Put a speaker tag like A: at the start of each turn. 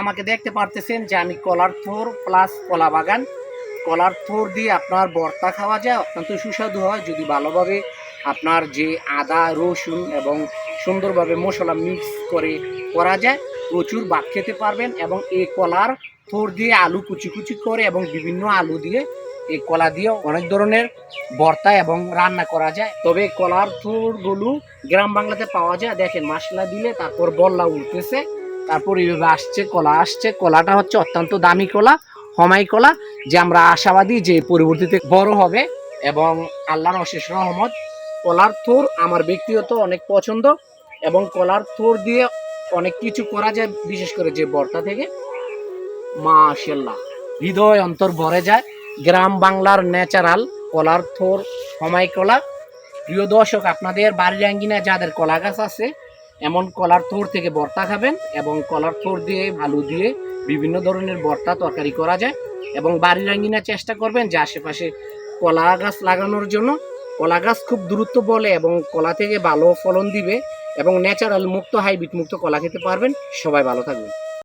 A: আমাকে দেখতে পারতেছেন যে আমি কলার থোর প্লাস কলা বাগান। কলার থোর দিয়ে আপনার ভর্তা খাওয়া যায়, অত্যন্ত সুস্বাদু হয় যদি ভালোভাবে আপনার যে আদা রসুন এবং সুন্দরভাবে মশলা মিক্স করে করা যায়, প্রচুর ভাত খেতে পারবেন। এবং এই কলার থোর দিয়ে আলু কুচি কুচি করে এবং বিভিন্ন আলু দিয়ে এই কলা দিয়ে অনেক ধরনের ভর্তা এবং রান্না করা যায়। তবে কলার থোরগুলো গ্রাম বাংলাতে পাওয়া যায়। দেখেন মশলা দিলে তারপর বল্লা উঠতেছে, তারপর এইভাবে আসছে। কলাটা হচ্ছে অত্যন্ত দামি কলা, হমাই কলা, যে আমরা আশাবাদী যে পরবর্তীতে বড় হবে। এবং আল্লাহর অশেষ রহমত, কলার থোর আমার ব্যক্তিগত অনেক পছন্দ। এবং কলার থোর দিয়ে অনেক কিছু করা যায়, বিশেষ করে যে ভর্তা থেকে মাশাআল্লাহ হৃদয় অন্তর ভরে যায়। গ্রাম বাংলার ন্যাচারাল কলার থোর, হমাই কলা। প্রিয় দর্শক, আপনাদের বাড়ির আঙ্গিনায় যাদের কলা গাছ আছে, এমন কলার থোর থেকে ভর্তা খাবেন। এবং কলার থোর দিয়ে আলু দিয়ে বিভিন্ন ধরনের ভর্তা তরকারি করা যায়। এবং বাড়ির আঙ্গিনায় চেষ্টা করবেন যে আশেপাশে কলা গাছ লাগানোর জন্য। কলা গাছ খুব দ্রুত বলে এবং কলা থেকে ভালো ফলন দিবে এবং ন্যাচারাল মুক্ত হাইব্রিড মুক্ত কলা খেতে পারবেন। সবাই ভালো থাকবেন।